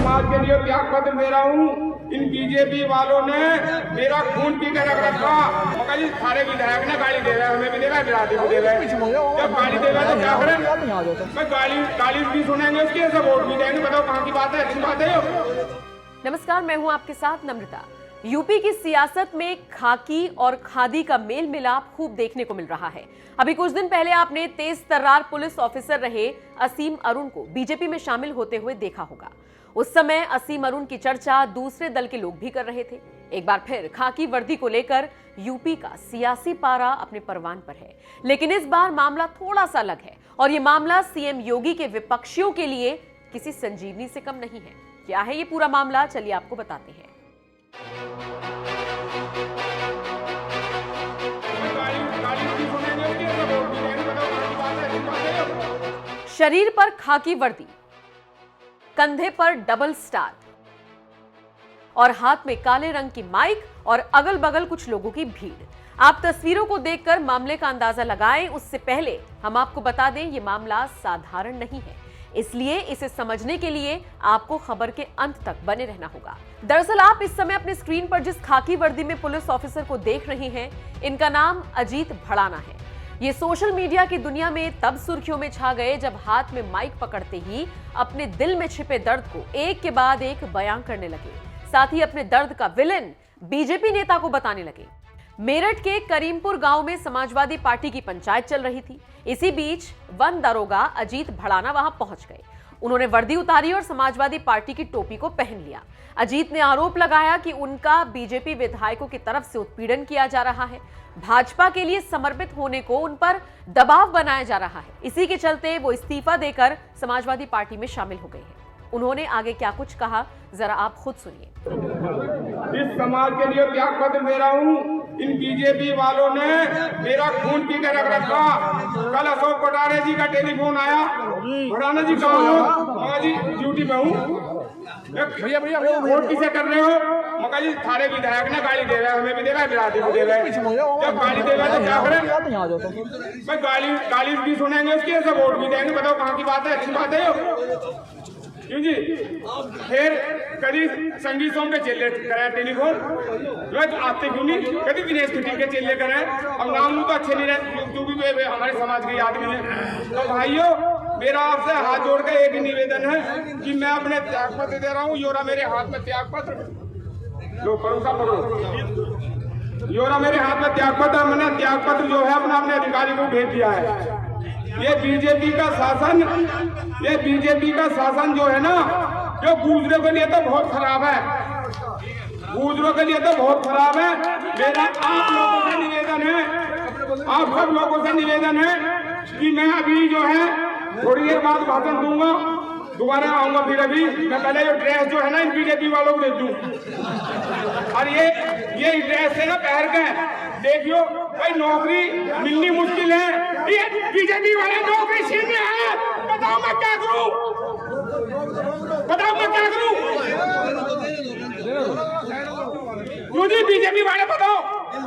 समाज के लिए त्याग पत्र दे रहा हूँ। इन बीजेपी वालों ने मेरा खून पी के रख रखा। मगर जी सारे विधायक ने गाली दे रहे हैं, हमें भी दे रहा है, बिरादरी को दे रहे हैं। जब गाली दे रहा है तो क्या करें? मैं गाली भी सुनेंगे उसकी, ऐसे वोट भी देंगे। बताओ कहाँ की बात है? अच्छी बात है ये। नमस्कार, मैं हूं आपके साथ नम्रता। यूपी की सियासत में खाकी और खादी का मेल मिलाप खूब देखने को मिल रहा है। अभी कुछ दिन पहले आपने तेज तर्रार पुलिस ऑफिसर रहे असीम अरुण को बीजेपी में शामिल होते हुए देखा होगा। उस समय असीम अरुण की चर्चा दूसरे दल के लोग भी कर रहे थे। एक बार फिर खाकी वर्दी को लेकर यूपी का सियासी पारा अपने परवान पर है, लेकिन इस बार मामला थोड़ा सा अलग है और ये मामला सीएम योगी के विपक्षियों के लिए किसी संजीवनी से कम नहीं है। क्या है ये पूरा मामला, चलिए आपको बताते हैं। शरीर पर खाकी वर्दी, कंधे पर डबल स्टार और हाथ में काले रंग की माइक और अगल बगल कुछ लोगों की भीड़। आप तस्वीरों को देखकर मामले का अंदाजा लगाएं। उससे पहले हम आपको बता दें ये मामला साधारण नहीं है, इसलिए इसे समझने के लिए आपको खबर के अंत तक बने रहना होगा। दरअसल आप इस समय अपने स्क्रीन पर जिस खाकी वर्दी में पुलिस ऑफिसर को देख रहे हैं, इनका नाम अजीत भड़ाना है। ये सोशल मीडिया की दुनिया में तब सुर्खियों में छा गए जब हाथ में माइक पकड़ते ही अपने दिल में छिपे दर्द को एक के बाद एक बयां करने लगे। साथ ही अपने दर्द का विलेन बीजेपी नेता को बताने लगे। मेरठ के करीमपुर गांव में समाजवादी पार्टी की पंचायत चल रही थी। इसी बीच वन दरोगा अजीत भड़ाना वहां पहुंच गए। उन्होंने वर्दी उतारी और समाजवादी पार्टी की टोपी को पहन लिया। अजीत ने आरोप लगाया कि उनका बीजेपी विधायकों की तरफ से उत्पीड़न किया जा रहा है। भाजपा के लिए समर्पित होने को उन पर दबाव बनाया जा रहा है। इसी के चलते वो इस्तीफा देकर समाजवादी पार्टी में शामिल हो गए हैं। उन्होंने आगे क्या कुछ कहा, जरा आप खुद सुनिए। इस समाज के लिए त्याग पत्र दे रहा हूँ। इन बीजेपी वालों ने मेरा खून पी के रख रखा। कल अशोक कोटारे जी का टेलीफोन आया, भड़ाना जी कहाँ हो? मगा जी ड्यूटी में हूँ। भैया वोट किसे कर रहे हो? मगा जी सारे विधायक ने गाली दे रहे हैं, हमें भी दे रहा है, बिरादरी को दे रहे हैं। जब गाली दे रहा है तो क्या करें? मैं गाली भी सुनेंगे उसकी, ऐसे वोट भी देंगे। बताओ कहाँ की बात है? अच्छी बात है ये। क्यों जी? फिर कभी संगीत सोम के चेले कराए टेलीफोन, जो आते क्यों नहीं? कभी दिनेश खटीक के चेले कराए। अब नाम तो अच्छे नहीं रहे, तू भी हमारे समाज के आदमी है। तो भाइयों, मेरा आपसे हाथ जोड़ के एक ही निवेदन है कि मैं अपने त्याग पत्र दे रहा हूँ। योरा मेरे हाथ में त्याग पत्र, लो परोसा पकड़ो। योरा मेरे हाथ में त्याग पत्र, मैंने त्याग पत्र जो है अपने अधिकारी को भेज दिया है। ये बीजेपी का शासन जो है ना, जो गुजरों के लिए तो बहुत खराब है, गुजरों के लिए तो बहुत खराब है। मेरा आप लोगों से निवेदन है, आप सब लोगों से निवेदन है कि मैं अभी जो है थोड़ी देर बाद भाषण दूंगा, दोबारा आऊंगा। फिर अभी मैं पहले ये ड्रेस जो है ना इन बीजेपी वालों को दे दूं, और ये ड्रेस है ना पहन के देखियो भाई, नौकरी मिलनी मुश्किल है। ये बीजेपी वाले नौकरी छीन रहे हैं। बताओ मैं क्या करूं? बताओ मैं क्या करूं? मुझे बीजेपी वाले बताओ।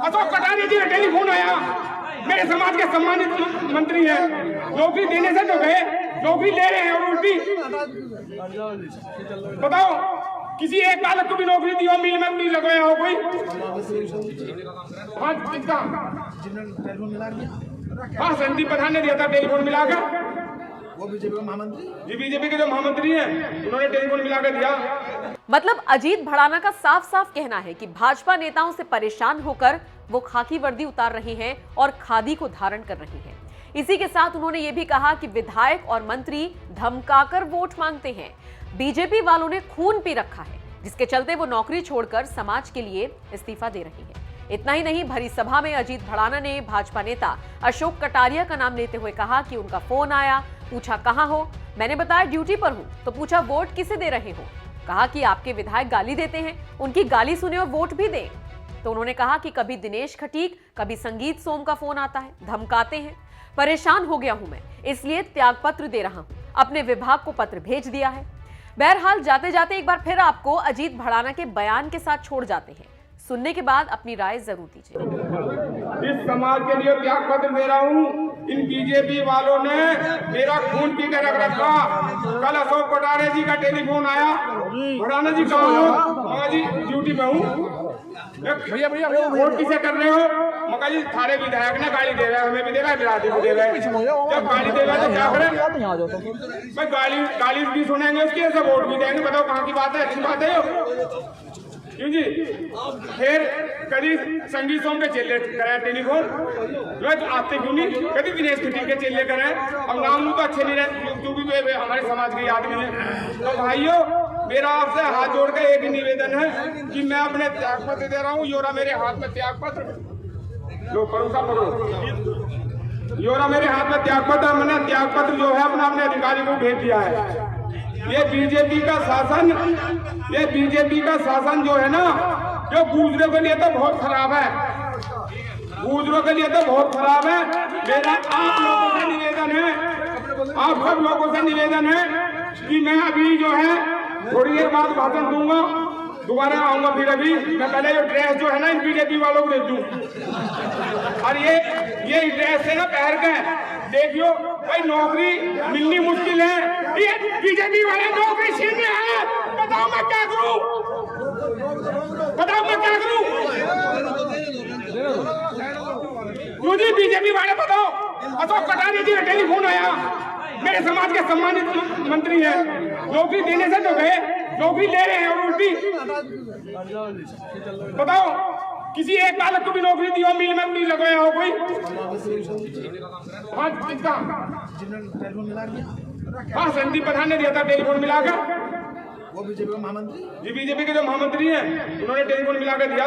अशोक कोटारे जी का टेलीफोन आया, मेरे समाज के सम्मानित मंत्री हैं, नौकरी देने से तो गए, नौकरी ले रहे हैं और उल्टी। बताओ किसी एक बालक को भी नौकरी दी हो, मिल में नहीं लगवाया हो कोई? हाँ संदीप प्रधान ने दिया था टेलीफोन मिलाकर, वो बीजेपी के महामंत्री जी, बीजेपी के जो महामंत्री हैं उन्होंने टेलीफोन मिलाकर दिया। मतलब अजीत भड़ाना का साफ साफ कहना है कि भाजपा नेताओं से परेशान होकर वो खाकी वर्दी उतार रहे हैं और खादी को धारण कर रहे हैं। इसी के साथ उन्होंने ये भी कहा कि विधायक और मंत्री धमकाकर वोट मांगते हैं। बीजेपी वालों ने खून पी रखा है, जिसके चलते वो नौकरी छोड़कर समाज के लिए इस्तीफा दे रहे हैं। इतना ही नहीं, भरी सभा में अजीत भड़ाना ने भाजपा नेता अशोक कटारिया का नाम लेते हुए कहा कि उनका फोन आया, पूछा कहां हो, मैंने बताया ड्यूटी पर हूं, तो पूछा वोट किसे दे रहे हो। कहा कि आपके विधायक गाली देते हैं, उनकी गाली सुने और वोट भी दें। तो उन्होंने कहा कि कभी दिनेश खटीक, कभी संगीत सोम का फोन आता है, धमकाते हैं। परेशान हो गया हूं मैं, इसलिए त्याग पत्र दे रहा हूं, अपने विभाग को पत्र भेज दिया है। बहरहाल जाते जाते एक बार फिर आपको अजीत भड़ाना के बयान के साथ छोड़ जाते हैं। सुनने के बाद अपनी राय जरूर दीजिए। इस समाज के लिए त्याग पत्र दे रहा हूँ। इन बीजेपी वालों ने मेरा खून पी के रख रखा। कल अशोक कटारे जी का टेलीफोन आया, भड़ाना जी कहाँ हो? मगा जी ड्यूटी में हूँ। भैया वोट किसे कर रहे हो? मगा जी थारे विधायक ने गाड़ी दे रहा है, हमें भी दे रहा है, बिरादरी को दे रहा है। जब गाड़ी दे रहा है तो क्या करें? भाई गाली भी सुनेंगे उसकी, ऐसे वोट भी देंगे। बताओ कहाँ की बात है? अच्छी बात है क्यों जी? फिर कभी संगीत सोम पे चेले कराया टेलीफोन, रोज आते क्यों नहीं? कभी दिनेश खटी के चेले कराए। अब नाम लू तो अच्छे नहीं रहे, तू भी हमारे समाज के आदमी है। तो भाइयों, मेरा आपसे हाथ जोड़ के एक निवेदन है कि मैं अपने त्याग पत्र दे रहा हूँ। योरा मेरे हाथ में त्याग पत्र, लो परोसा पढ़ो। योरा मेरे हाथ में त्याग पत्र, मैंने त्याग पत्र जो है अपने अधिकारी को भेज दिया है। ये बीजेपी का शासन जो है ना, जो गुजरों के लिए तो बहुत खराब है, गुजरों के लिए तो बहुत खराब है। मेरा आप लोगों से निवेदन है, आप सब लोगों से निवेदन है कि मैं अभी जो है थोड़ी देर बाद भाषण दूंगा, दोबारा आऊंगा। फिर अभी मैं पहले ये ड्रेस जो है ना इन बीजेपी वालों को दे दूं, और ये ड्रेस है ना पहन के देखियो भाई, नौकरी मिलनी मुश्किल है। ये बीजेपी वाले नौकरी छीन रहे हैं। बताओ मैं क्या करूं? बताओ मैं क्या करूं? क्यों जी बीजेपी वाले? बताओ, अशोक कटारे जी का टेलीफोन आया, मेरे समाज के सम्मानित मंत्री हैं, नौकरी देने से तो गए, नौकरी ले रहे हैं और उल्टी। बताओ, किसी एक बालक को भी नौकरी दी हो, मिल में नहीं लगाया हो कोई? हाँ, संदीप प्रधान ने दिया था टेलीफोन मिलाकर, वो बीजेपी के महामंत्री जी, बीजेपी के जो महामंत्री हैं उन्होंने टेलीफोन मिलाकर दिया।